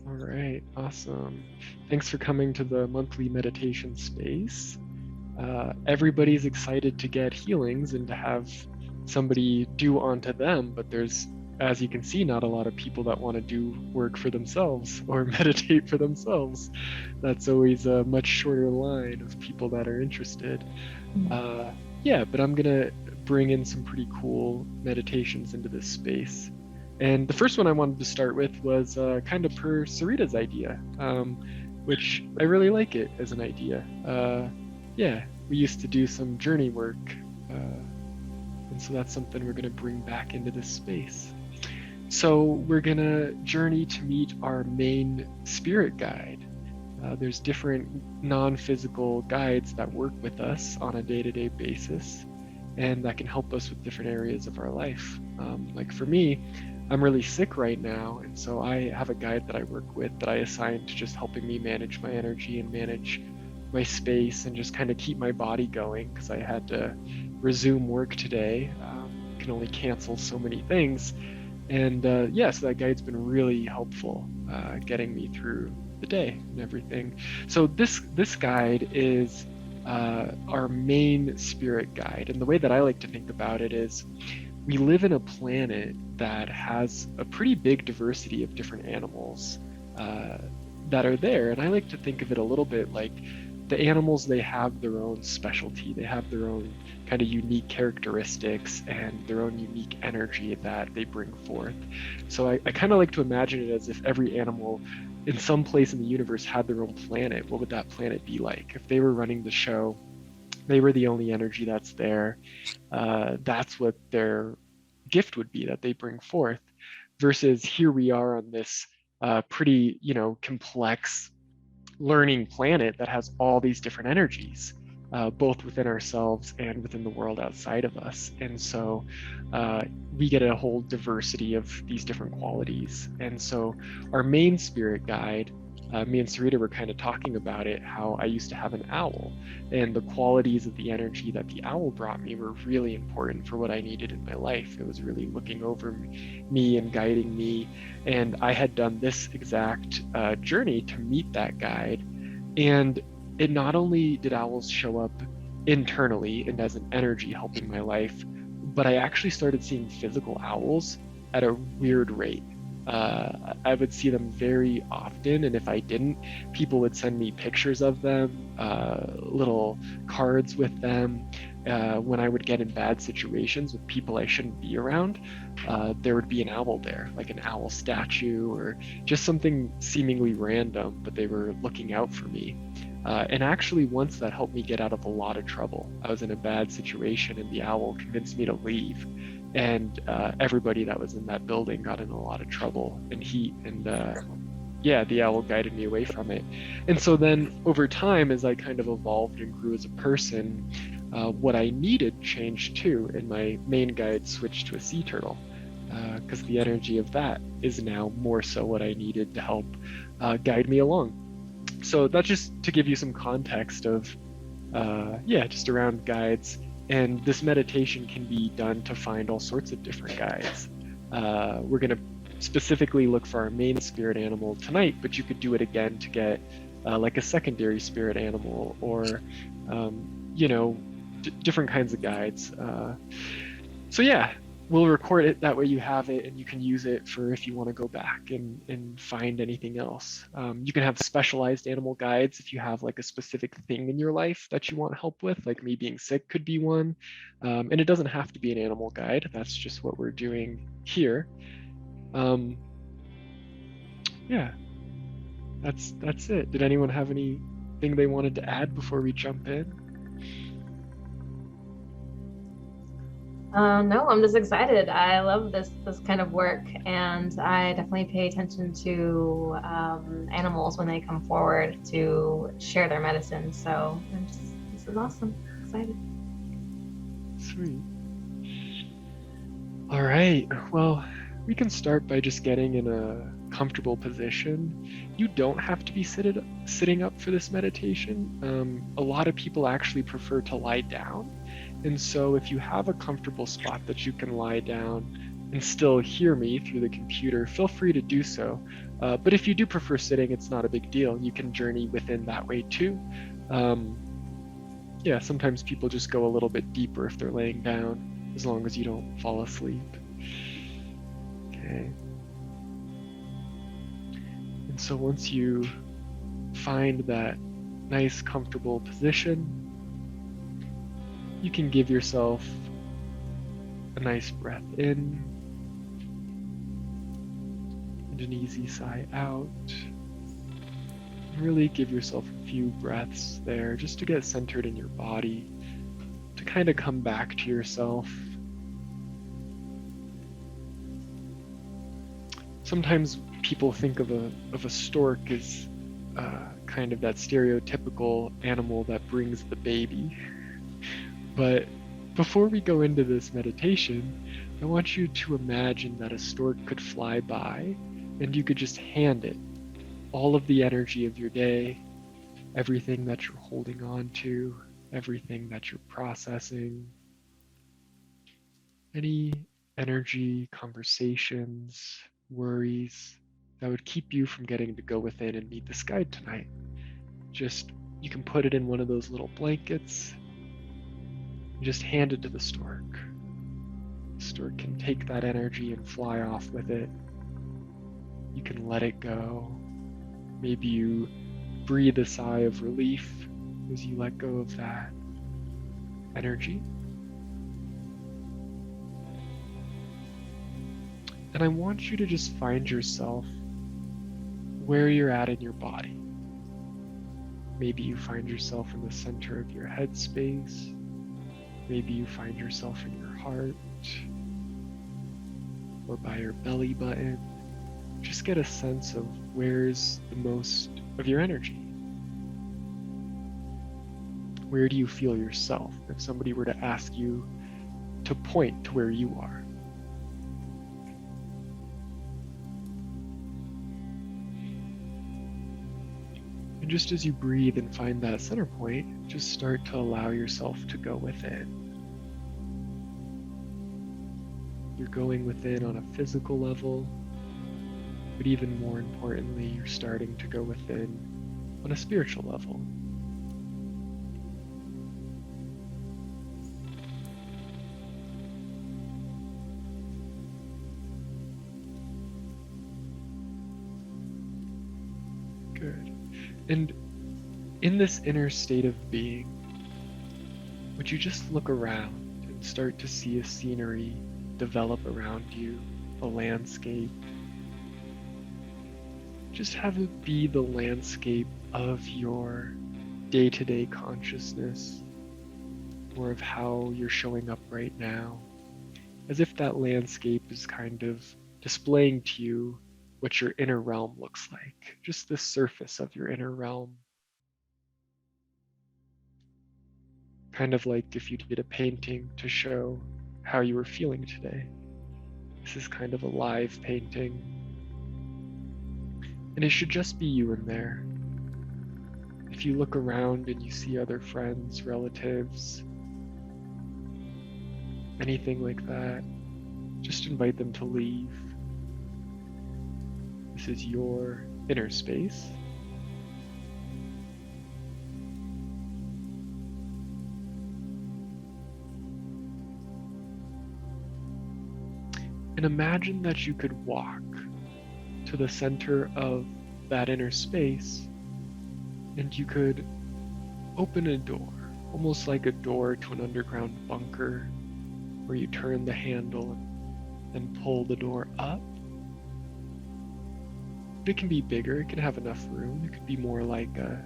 All right, awesome. Thanks for coming to the monthly meditation space. Everybody's excited to get healings and to have somebody do onto them, but there's, as you can see, not a lot of people that want to do work for themselves or meditate for themselves. That's always a much shorter line of people that are interested. Uh, yeah, but I'm gonna bring in some pretty cool meditations into this space. And the first one I wanted to start with was kind of per Sarita's idea, which I really like it as an idea. Yeah, we used to do some journey work, and so that's something we're going to bring back into this space. So we're going to journey to meet our main spirit guide. There's different non-physical guides that work with us on a day-to-day basis, and that can help us with different areas of our life. Like for me, I'm really sick right now, and so I have a guide that I work with that I assign to just helping me manage my energy and manage my space and just kind of keep my body going because I had to resume work today. Can only cancel so many things. And yeah, so that guide's been really helpful getting me through the day and everything. So this guide is our main spirit guide. And the way that I like to think about it is we live in a planet that has a pretty big diversity of different animals that are there. And I like to think of it a little bit like the animals, they have their own specialty. They have their own kind of unique characteristics and their own unique energy that they bring forth. So I kind of like to imagine it as if every animal in some place in the universe had their own planet. What would that planet be like? If they were running the show, they were the only energy that's there. That's what their gift would be that they bring forth. Versus here we are on this pretty, complex learning planet that has all these different energies, both within ourselves and within the world outside of us. And so we get a whole diversity of these different qualities. And so our main spirit guide, me and Sarita were kind of talking about it, how I used to have an owl, and the qualities of the energy that the owl brought me were really important for what I needed in my life. It was really looking over me and guiding me. And I had done this exact journey to meet that guide. And it not only did owls show up internally and as an energy helping my life, but I actually started seeing physical owls at a weird rate. I would see them very often, and if I didn't, people would send me pictures of them, little cards with them. When I would get in bad situations with people I shouldn't be around, there would be an owl there, like an owl statue or just something seemingly random, but they were looking out for me. And actually, once that helped me get out of a lot of trouble. I was in a bad situation, and the owl convinced me to leave. And everybody that was in that building got in a lot of trouble and heat. And yeah, the owl guided me away from it. And so then over time, as I kind of evolved and grew as a person, what I needed changed too. And my main guide switched to a sea turtle because the energy of that is now more so what I needed to help guide me along. So that's just to give you some context of, yeah, just around guides. And this meditation can be done to find all sorts of different guides. We're going to specifically look for our main spirit animal tonight, but you could do it again to get like a secondary spirit animal or, different kinds of guides. So yeah, we'll record it. That way you have it and you can use it for if you want to go back and find anything else. You can have specialized animal guides if you have like a specific thing in your life that you want help with, like me being sick could be one. And it doesn't have to be an animal guide. That's just what we're doing here. Yeah, that's it. Did anyone have anything they wanted to add before we jump in? No, I'm just excited. I love this kind of work, and I definitely pay attention to animals when they come forward to share their medicine. So this is awesome. Excited. Sweet. All right. Well, we can start by just getting in a comfortable position. You don't have to be sitting up for this meditation. A lot of people actually prefer to lie down. And so if you have a comfortable spot that you can lie down, and still hear me through the computer, feel free to do so. But if you do prefer sitting, it's not a big deal. You can journey within that way too. Yeah, sometimes people just go a little bit deeper if they're laying down, as long as you don't fall asleep. Okay. And so once you find that nice, comfortable position, you can give yourself a nice breath in and an easy sigh out. And really give yourself a few breaths there just to get centered in your body, to kind of come back to yourself. Sometimes people think of a stork as kind of that stereotypical animal that brings the baby. But before we go into this meditation, I want you to imagine that a stork could fly by and you could just hand it all of the energy of your day, everything that you're holding on to, everything that you're processing, any energy, conversations, worries that would keep you from getting to go within and meet this guide tonight. Just, you can put it in one of those little blankets and just hand it to the stork. The stork can take that energy and fly off with it. You can let it go. Maybe you breathe a sigh of relief as you let go of that energy. And I want you to just find yourself where you're at in your body. Maybe you find yourself in the center of your head space. Maybe you find yourself in your heart or by your belly button. Just get a sense of where's the most of your energy. Where do you feel yourself? If somebody were to ask you to point to where you are. And just as you breathe and find that center point, just start to allow yourself to go within. You're going within on a physical level, but even more importantly, you're starting to go within on a spiritual level. Good. And in this inner state of being, would you just look around and start to see a scenery develop around you, a landscape? Just have it be the landscape of your day-to-day consciousness, or of how you're showing up right now, as if that landscape is kind of displaying to you what your inner realm looks like, just the surface of your inner realm. Kind of like if you did a painting to show how you were feeling today. This is kind of a live painting. And it should just be you in there. If you look around and you see other friends, relatives, anything like that, just invite them to leave. This is your inner space. And imagine that you could walk to the center of that inner space and you could open a door, almost like a door to an underground bunker where you turn the handle and pull the door up. It can be bigger, it can have enough room. It could be more like a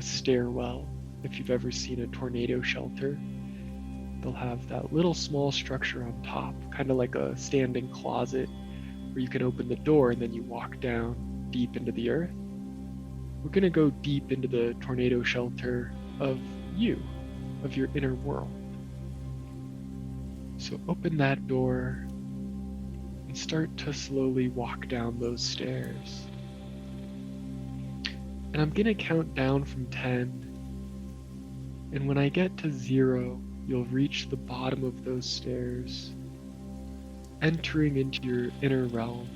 stairwell. If you've ever seen a tornado shelter, they'll have that little small structure on top, kind of like a standing closet where you can open the door and then you walk down deep into the earth. We're going to go deep into the tornado shelter of you, of your inner world. So open that door and start to slowly walk down those stairs. And I'm going to count down from 10. And when I get to 0, you'll reach the bottom of those stairs. entering into your inner realm,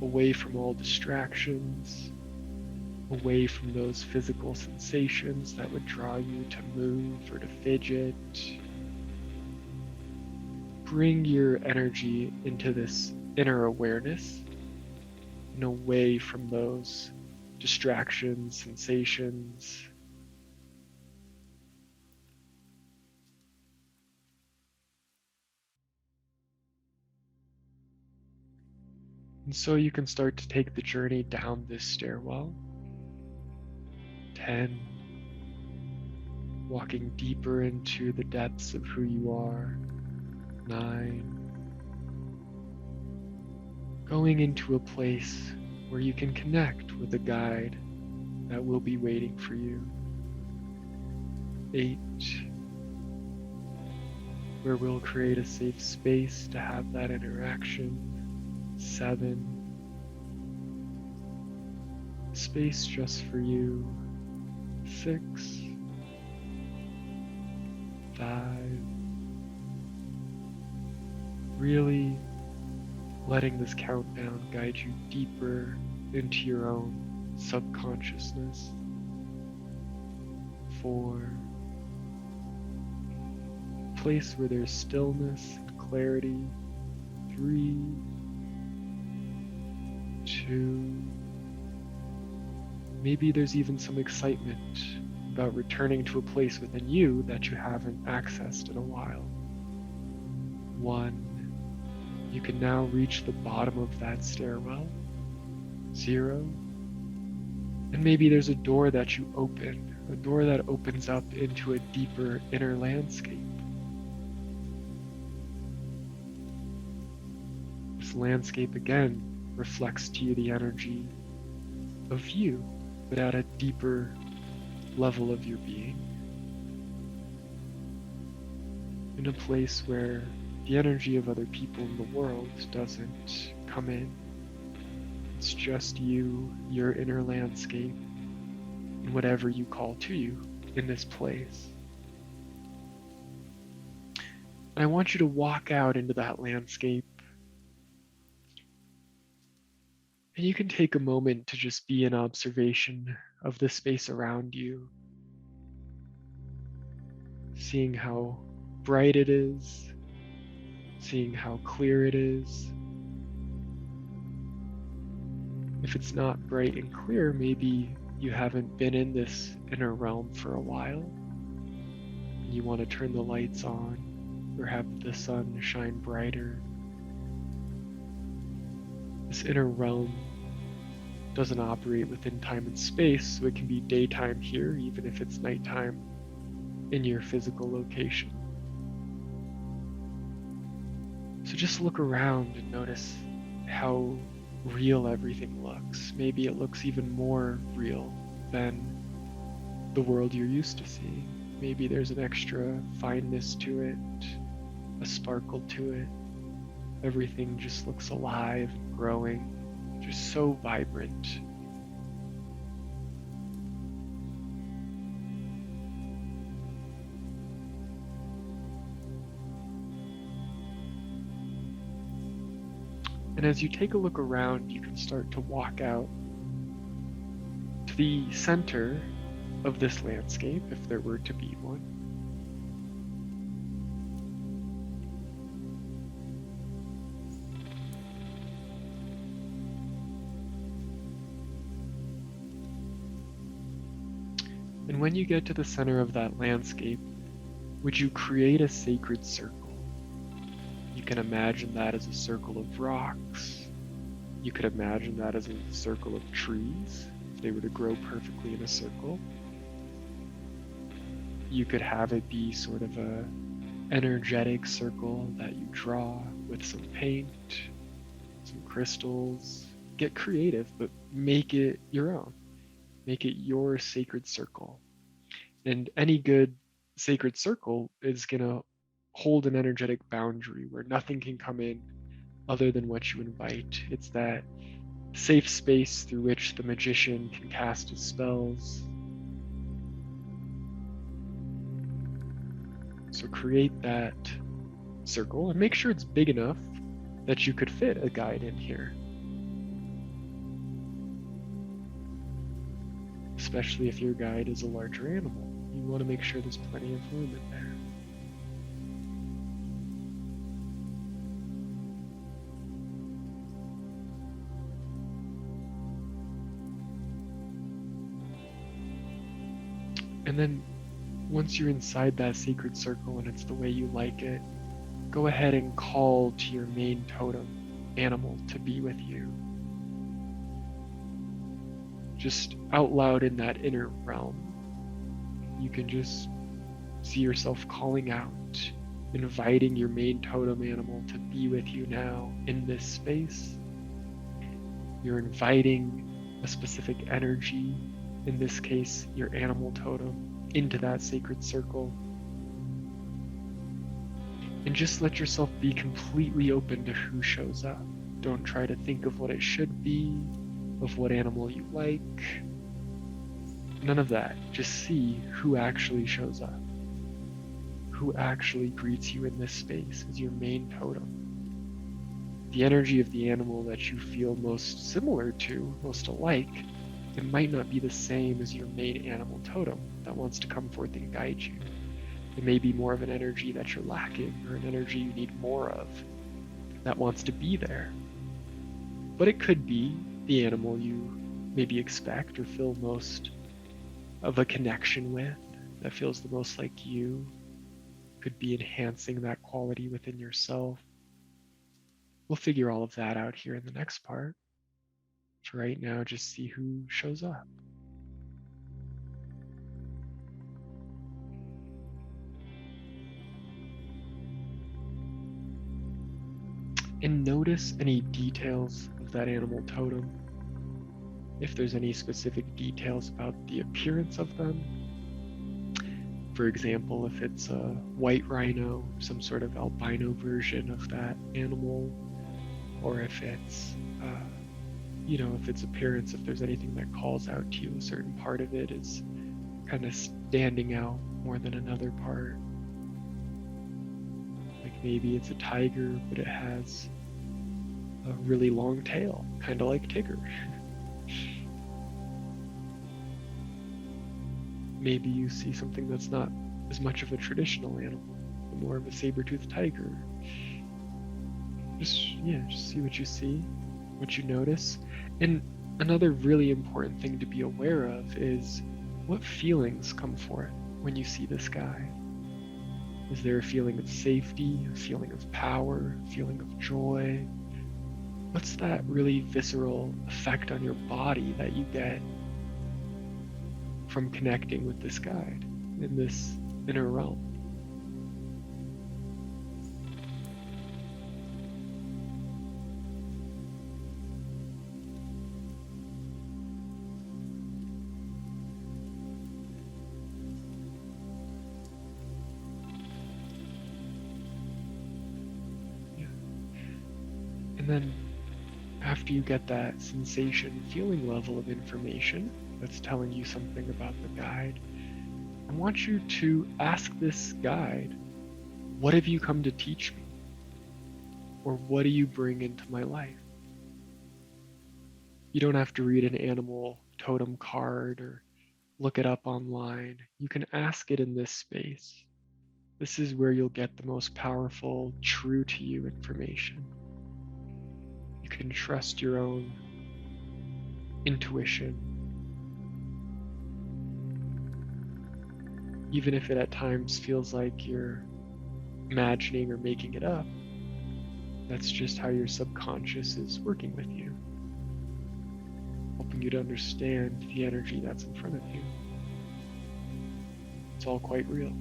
away from all distractions, away from those physical sensations that would draw you to move or to fidget. Bring your energy into this inner awareness and away from those distractions, sensations. And so you can start to take the journey down this stairwell. 10, walking deeper into the depths of who you are. 9, going into a place where you can connect with a guide that will be waiting for you. 8, where we'll create a safe space to have that interaction. 7, space just for you. 6, 5, really letting this countdown guide you deeper into your own subconsciousness. 4, place where there's stillness and clarity. 3, 2, maybe there's even some excitement about returning to a place within you that you haven't accessed in a while. 1, you can now reach the bottom of that stairwell. 0, and maybe there's a door that you open, a door that opens up into a deeper inner landscape. This landscape again reflects to you the energy of you, but at a deeper level of your being. In a place where the energy of other people in the world doesn't come in. It's just you, your inner landscape, and whatever you call to you in this place. And I want you to walk out into that landscape. And you can take a moment to just be in observation of the space around you, seeing how bright it is, seeing how clear it is. If it's not bright and clear, maybe you haven't been in this inner realm for a while, and you want to turn the lights on or have the sun shine brighter. This inner realm doesn't operate within time and space, so it can be daytime here, even if it's nighttime in your physical location. So just look around and notice how real everything looks. Maybe it looks even more real than the world you're used to seeing. Maybe there's an extra fineness to it, a sparkle to it. Everything just looks alive and growing, just so vibrant. And as you take a look around, you can start to walk out to the center of this landscape, if there were to be one. And when you get to the center of that landscape, would you create a sacred circle? You can imagine that as a circle of rocks. You could imagine that as a circle of trees, if they were to grow perfectly in a circle. You could have it be sort of a energetic circle that you draw with some paint, some crystals. Get creative, but make it your own. Make it your sacred circle. And any good sacred circle is going to hold an energetic boundary where nothing can come in other than what you invite. It's that safe space through which the magician can cast his spells. So create that circle and make sure it's big enough that you could fit a guide in here. Especially if your guide is a larger animal. You want to make sure there's plenty of room in there. And then once you're inside that sacred circle and it's the way you like it, go ahead and call to your main totem animal to be with you. Just out loud in that inner realm, you can just see yourself calling out, inviting your main totem animal to be with you now in this space. You're inviting a specific energy, in this case, your animal totem, into that sacred circle. And just let yourself be completely open to who shows up. Don't try to think of what it should be, of what animal you like. None of that. Just see who actually shows up. Who actually greets you in this space as your main totem. The energy of the animal that you feel most similar to, most alike, it might not be the same as your main animal totem that wants to come forth and guide you. It may be more of an energy that you're lacking, or an energy you need more of that wants to be there. But it could be the animal you maybe expect or feel most of a connection with, that feels the most like you, could be enhancing that quality within yourself. We'll figure all of that out here in the next part. For right now, just see who shows up. And notice any details of that animal totem. If there's any specific details about the appearance of them. For example, if it's a white rhino, some sort of albino version of that animal, or if it's, if its appearance, if there's anything that calls out to you, a certain part of it is kind of standing out more than another part. Like maybe it's a tiger, but it has a really long tail, kind of like Tigger. Maybe you see something that's not as much of a traditional animal, but more of a saber-toothed tiger. Just see what you see, what you notice. And another really important thing to be aware of is what feelings come forth when you see this guy. Is there a feeling of safety, a feeling of power, a feeling of joy? What's that really visceral effect on your body that you get from connecting with this guide in this inner realm? Yeah. And then after you get that sensation, feeling level of information that's telling you something about the guide, I want you to ask this guide, what have you come to teach me? Or what do you bring into my life? You don't have to read an animal totem card or look it up online. You can ask it in this space. This is where you'll get the most powerful, true to you information. You can trust your own intuition. Even if it at times feels like you're imagining or making it up, that's just how your subconscious is working with you, helping you to understand the energy that's in front of you. It's all quite real.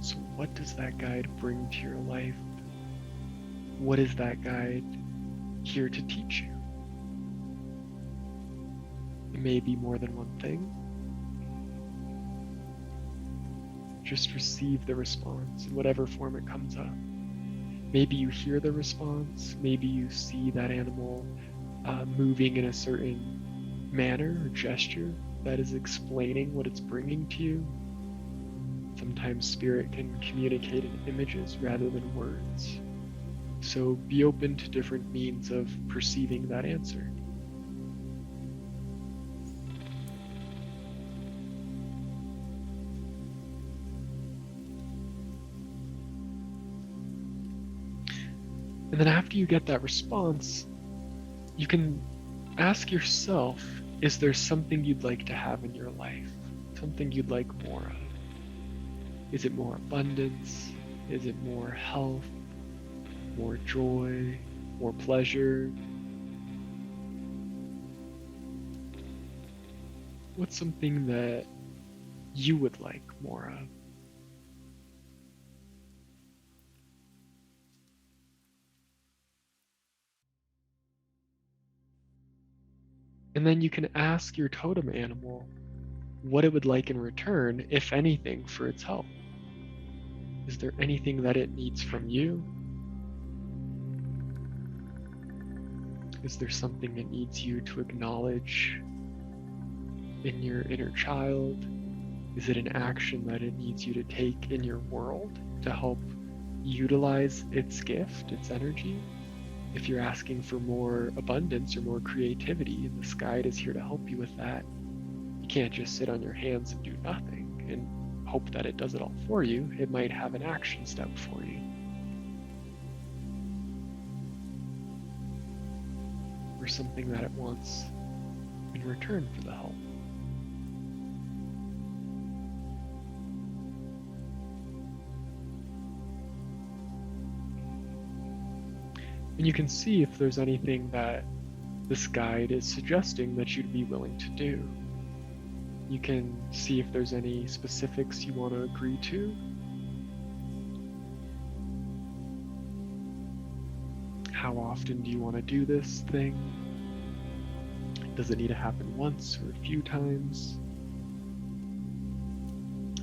So what does that guide bring to your life? What is that guide here to teach you? It may be more than one thing. Just receive the response in whatever form it comes up. Maybe you hear the response, maybe you see that animal moving in a certain manner or gesture that is explaining what it's bringing to you. Sometimes spirit can communicate in images rather than words. So be open to different means of perceiving that answer. And then after you get that response, you can ask yourself, is there something you'd like to have in your life? Something you'd like more of? Is it more abundance? Is it more health? More joy? More pleasure? What's something that you would like more of? And then you can ask your totem animal what it would like in return, if anything, for its help. Is there anything that it needs from you? Is there something it needs you to acknowledge in your inner child? Is it an action that it needs you to take in your world to help utilize its gift, its energy? If you're asking for more abundance or more creativity, and this guide is here to help you with that, you can't just sit on your hands and do nothing and hope that it does it all for you. It might have an action step for you. Or something that it wants in return for the help. And you can see if there's anything that this guide is suggesting that you'd be willing to do. You can see if there's any specifics you want to agree to. How often do you want to do this thing? Does it need to happen once or a few times?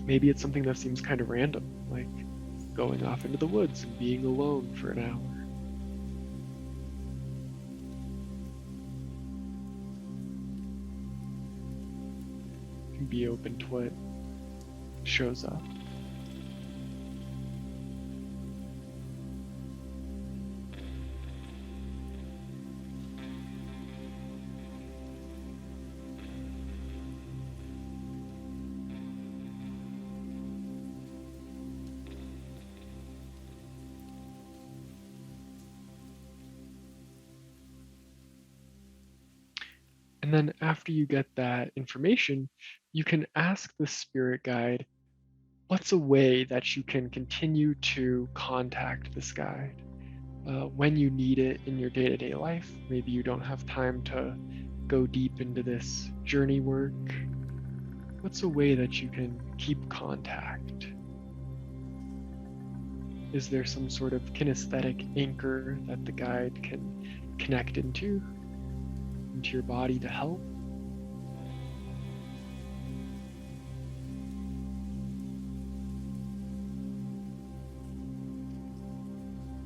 Maybe it's something that seems kind of random, like going off into the woods and being alone for an hour. Be open to what shows up. And then after you get that information, you can ask the spirit guide, what's a way that you can continue to contact this guide when you need it in your day-to-day life? Maybe you don't have time to go deep into this journey work. What's a way that you can keep contact? Is there some sort of kinesthetic anchor that the guide can connect into your body to help?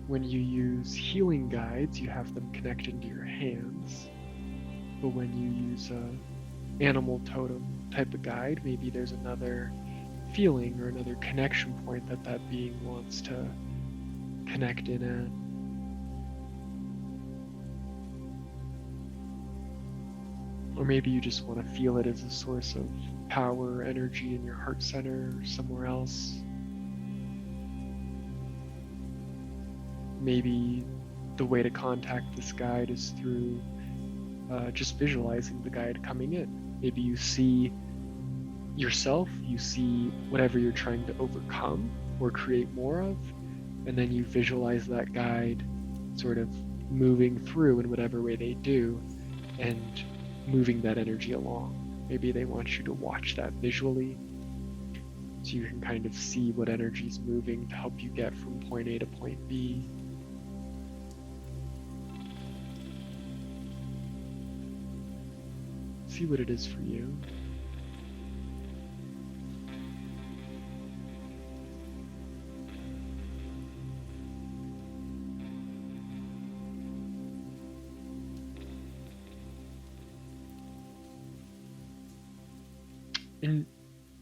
When you use healing guides, you have them connected to your hands. But when you use a animal totem type of guide, maybe there's another feeling or another connection point that that being wants to connect in at. Or maybe you just want to feel it as a source of power or energy in your heart center or somewhere else. Maybe the way to contact this guide is through just visualizing the guide coming in. Maybe you see yourself, you see whatever you're trying to overcome or create more of, and then you visualize that guide sort of moving through in whatever way they do and moving that energy along. Maybe they want you to watch that visually so you can kind of see what energy is moving to help you get from point A to point B. See what it is for you. And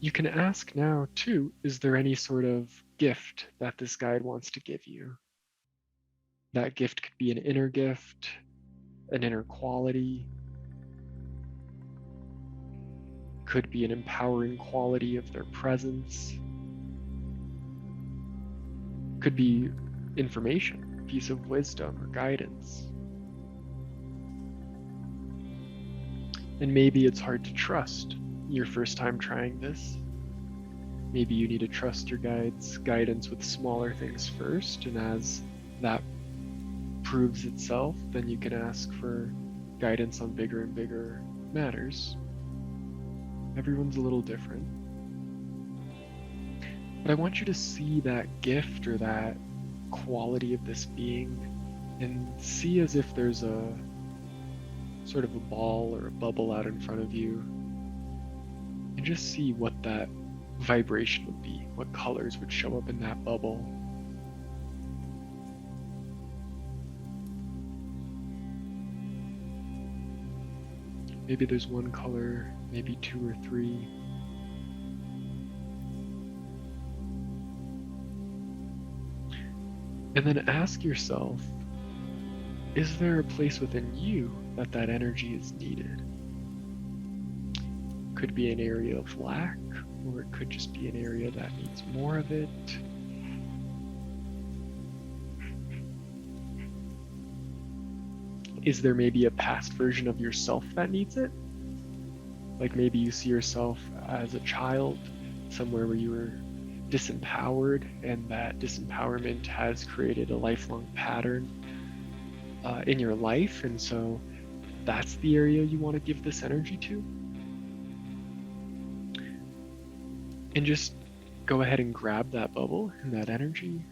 you can ask now, too, is there any sort of gift that this guide wants to give you? That gift could be an inner gift, an inner quality, could be an empowering quality of their presence, could be information, piece of wisdom or guidance. And maybe it's hard to trust your first time trying this. Maybe you need to trust your guide's guidance with smaller things first, and as that proves itself, then you can ask for guidance on bigger and bigger matters. Everyone's a little different. But I want you to see that gift or that quality of this being and see as if there's a sort of a ball or a bubble out in front of you, and just see what that vibration would be, what colors would show up in that bubble. Maybe there's one color, maybe two or three. And then ask yourself, is there a place within you that energy is needed? Could be an area of lack, or it could just be an area that needs more of it. Is there maybe a past version of yourself that needs it? Like maybe you see yourself as a child, somewhere where you were disempowered, and that disempowerment has created a lifelong pattern in your life, and so that's the area you want to give this energy to. And just go ahead and grab that bubble and that energy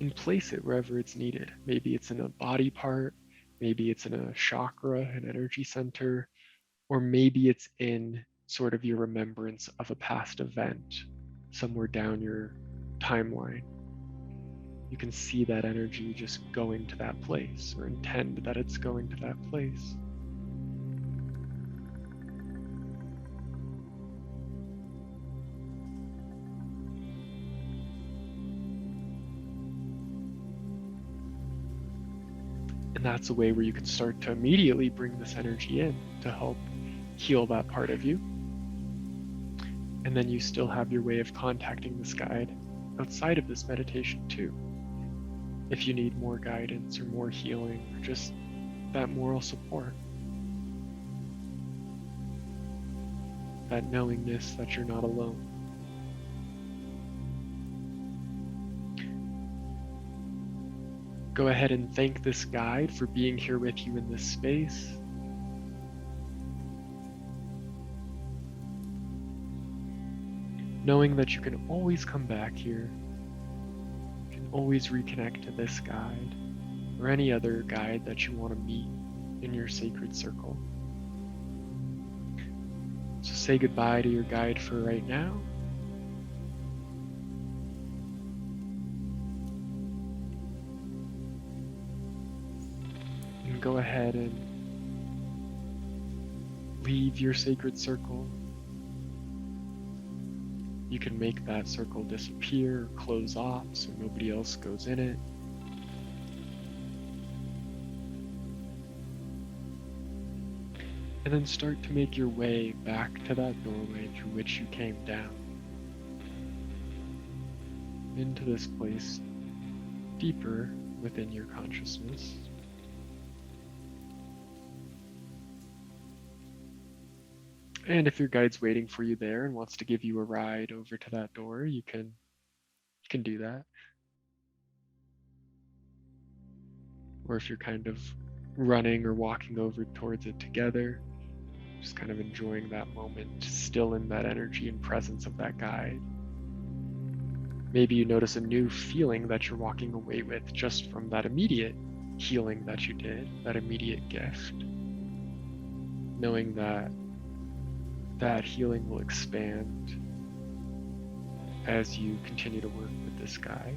and place it wherever it's needed. Maybe it's in a body part, maybe it's in a chakra, an energy center, or maybe it's in sort of your remembrance of a past event somewhere down your timeline. You can see that energy just going to that place, or intend that it's going to that place. And that's a way where you can start to immediately bring this energy in to help heal that part of you. And then you still have your way of contacting this guide outside of this meditation too. If you need more guidance or more healing or just that moral support. That knowingness that you're not alone. Go ahead and thank this guide for being here with you in this space. Knowing that you can always come back here, you can always reconnect to this guide or any other guide that you want to meet in your sacred circle. So say goodbye to your guide for right now. And go ahead and leave your sacred circle. You can make that circle disappear or close off so nobody else goes in it. And then start to make your way back to that doorway through which you came down. Into this place deeper within your consciousness. And if your guide's waiting for you there and wants to give you a ride over to that door, you can do that. Or if you're kind of running or walking over towards it together, just kind of enjoying that moment, still in that energy and presence of that guide. Maybe you notice a new feeling that you're walking away with just from that immediate healing that you did, that immediate gift. Knowing that that healing will expand as you continue to work with this guide.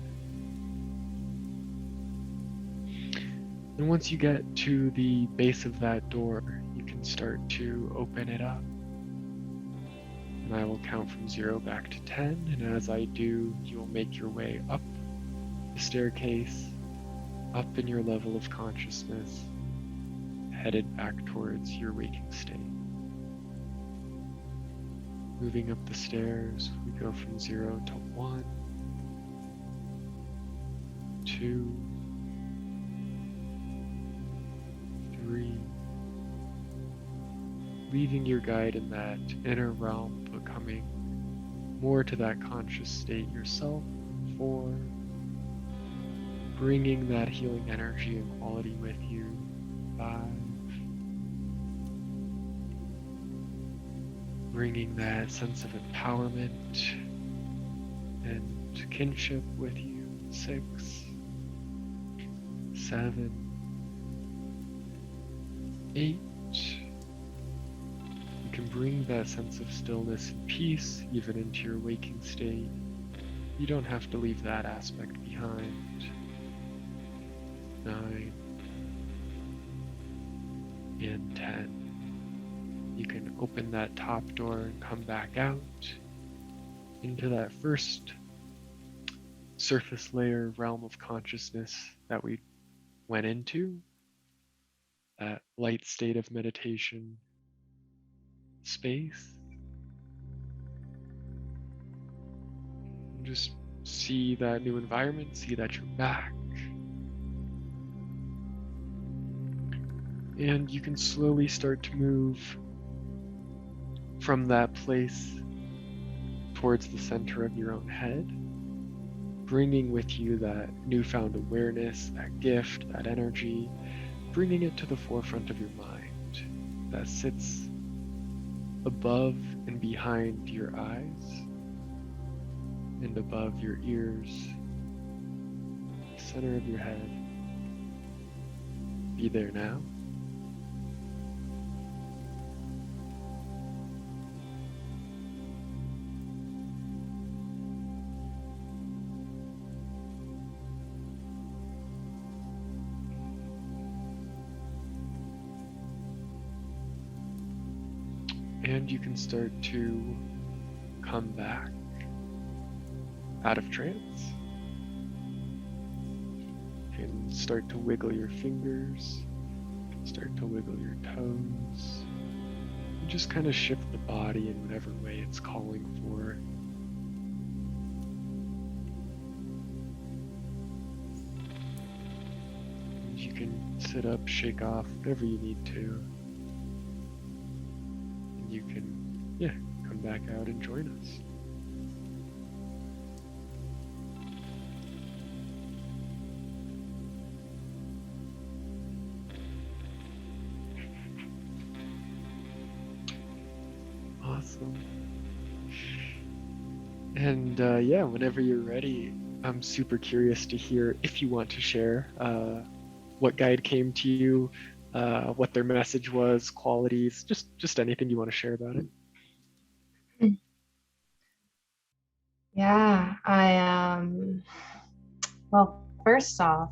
And once you get to the base of that door, you can start to open it up. And I will count from 0 back to 10. And as I do, you will make your way up the staircase, up in your level of consciousness, headed back towards your waking state. Moving up the stairs, we go from 0 to 1, 2, 3, leaving your guide in that inner realm, but coming more to that conscious state yourself. 4, bringing that healing energy and quality with you. 5, bringing that sense of empowerment and kinship with you. 6, 7, 8. You can bring that sense of stillness and peace even into your waking state. You don't have to leave that aspect behind. 9 and 10. You can open that top door and come back out into that first surface layer realm of consciousness that we went into, that light state of meditation space. And just see that new environment, see that you're back. And you can slowly start to move from that place towards the center of your own head, bringing with you that newfound awareness, that gift, that energy, bringing it to the forefront of your mind that sits above and behind your eyes and above your ears, the center of your head. Be there now. And you can start to come back out of trance. You can start to wiggle your fingers, start to wiggle your toes, and just kind of shift the body in whatever way it's calling for. And you can sit up, shake off, whatever you need to. You can, come back out and join us. Awesome. And whenever you're ready, I'm super curious to hear if you want to share what guide came to you, what their message was, qualities, just anything you want to share about it. Yeah, well, first off,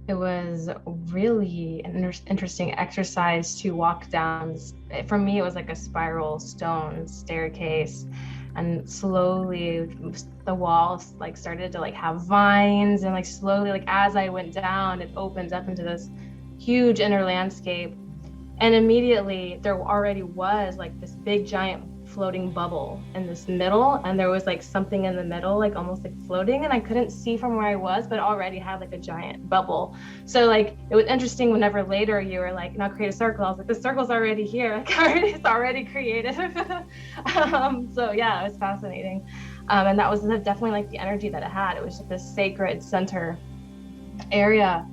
it was really an interesting exercise to walk down. For me, it was like a spiral stone staircase, and slowly the walls like started to like have vines, and like slowly, like as I went down, it opened up into this huge inner landscape. And immediately there already was like this big giant floating bubble in this middle, and there was like something in the middle, like almost like floating, and I couldn't see from where I was, but already had like a giant bubble. So like it was interesting whenever later you were like, now create a circle. I was like, the circle's already here, like it's already created. So yeah, it was fascinating. And that was definitely like the energy that it had. It was just this sacred center area.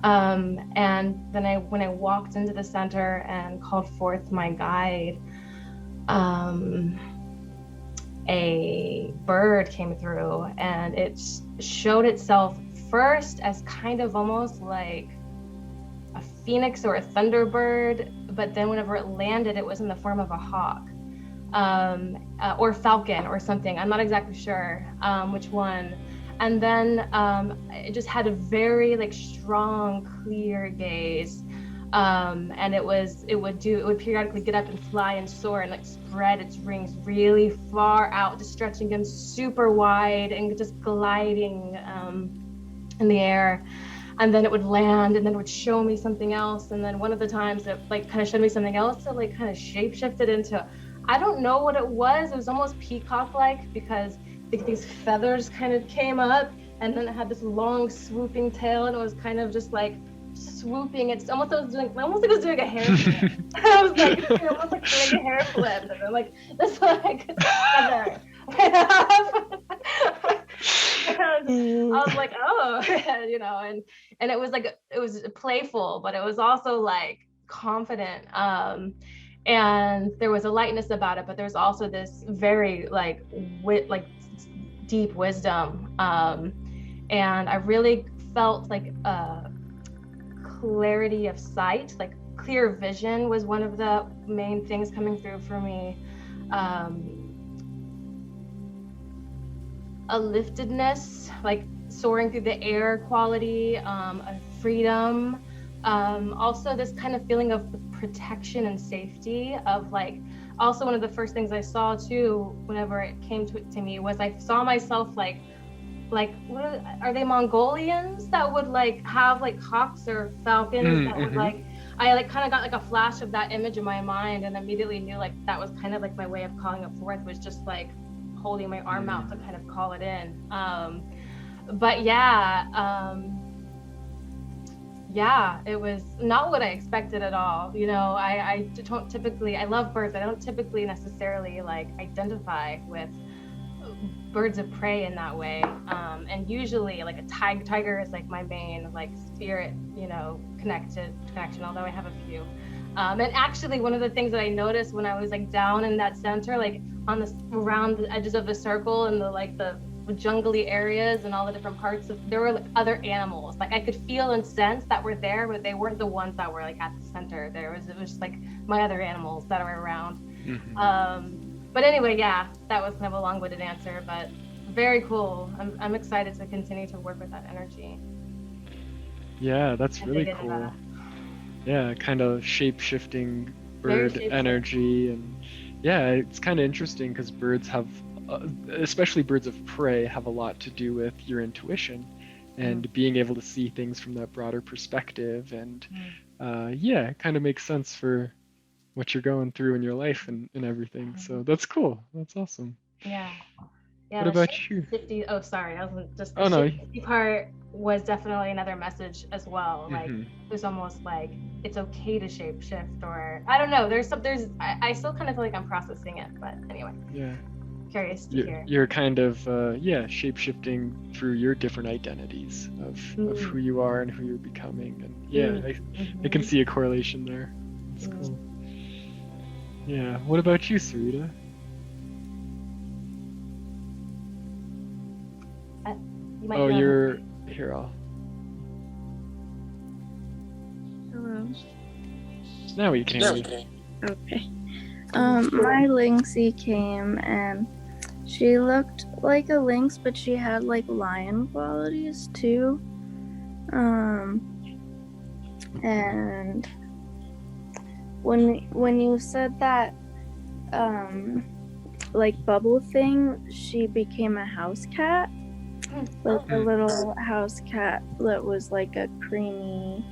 And then when I walked into the center and called forth my guide, a bird came through, and it showed itself first as kind of almost like a phoenix or a thunderbird, but then whenever it landed, it was in the form of a hawk, or falcon or something. I'm not exactly sure which one. And then it just had a very like strong, clear gaze. And it would periodically get up and fly and soar and like spread its wings really far out, just stretching them super wide and just gliding in the air. And then it would land, and then it would show me something else. And then one of the times it like kind of showed me something else that like kind of shape shifted into, I don't know what it was. It was almost peacock like, because these feathers kind of came up, and then it had this long swooping tail, and it was kind of just like swooping. It's almost like it was doing a hair flip. I was like, it's almost like doing a hair flip, and then like this like feather went up. And I was like, oh, you know, and it was playful, but it was also like confident. And there was a lightness about it, but there's also this very like deep wisdom. And I really felt like clarity of sight, like clear vision was one of the main things coming through for me. A liftedness, like soaring through the air quality, a freedom. Also this kind of feeling of protection and safety of like, also one of the first things I saw too, whenever it came to me, was I saw myself like what are they, Mongolians that would like have like hawks or falcons that would like, I like kind of got like a flash of that image in my mind, and immediately knew like that was kind of like my way of calling it forth, was just like holding my arm out to kind of call it in. But yeah, it was not what I expected at all. You know, I don't typically, I love birds. I don't typically necessarily like identify with birds of prey in that way. And usually like a tiger is like my main like spirit, you know, connection, although I have a few. And actually one of the things that I noticed when I was like down in that center, like on the around the edges of the circle and the jungly areas and all the different parts of, there were like other animals like I could feel and sense that were there, but they weren't the ones that were like at the center. It was just like my other animals that were around. But anyway, yeah, that was kind of a long-winded answer, but very cool. I'm excited to continue to work with that energy. Yeah, that's really cool. Yeah, kind of shape-shifting bird energy. And yeah, it's kind of interesting because birds have, especially birds of prey, have a lot to do with your intuition and being able to see things from that broader perspective. And yeah, it kind of makes sense for what you're going through in your life and everything. So that's cool. That's awesome. Yeah. What about you? Oh, sorry. I wasn't just the no. shifty part was definitely another message as well. Like it was almost like it's okay to shape shift, or I don't know. I still kind of feel like I'm processing it, but anyway. Yeah. Curious to hear. You're kind of shape shifting through your different identities of who you are and who you're becoming. And yeah, I can see a correlation there. It's cool. Yeah. What about you, Sarita? You're here. Hello. Now we can. Okay. My Lynxie came and she looked like a lynx, but she had like lion qualities too. And when you said that like bubble thing, she became a house cat. Like a little house cat that was like a creamy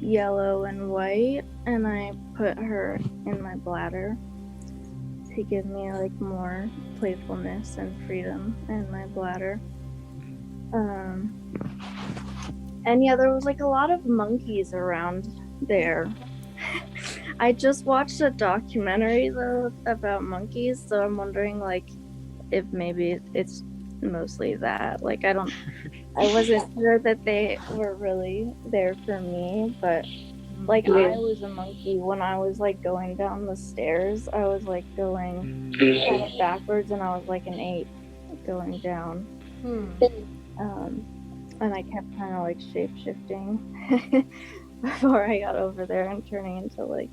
yellow and white, and I put her in my bladder to give me like more playfulness and freedom in my bladder. And yeah, there was like a lot of monkeys around there. I just watched a documentary though about monkeys, so I'm wondering like if maybe it's mostly that. Like I wasn't sure that they were really there for me, but like I was a monkey when I was like going down the stairs. I was like going kind of backwards, and I was like an ape going down. And I kept kind of like shape shifting before I got over there and turning into like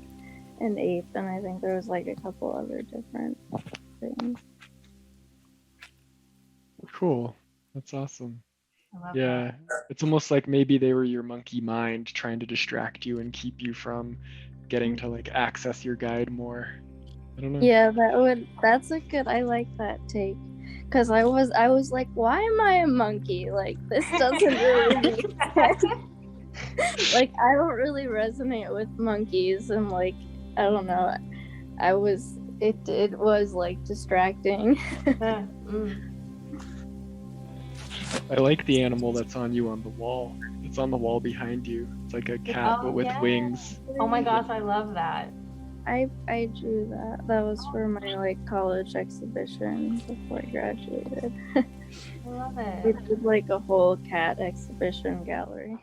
an ape. And I think there was like a couple other different things. Cool. That's awesome. I love Yeah, that. it's almost like maybe they were your monkey mind trying to distract you and keep you from getting to like access your guide more. I don't know. Yeah, that's a good, I like that take. Cause I was like, why am I a monkey? Like this doesn't really make sense. Like I don't really resonate with monkeys and like I don't know. It was like distracting. I like the animal that's on you on the wall. It's on the wall behind you. It's like a cat but with wings. Oh my gosh, I love that. I drew that. That was for my like college exhibition before I graduated. I love We it. did like a whole cat exhibition gallery.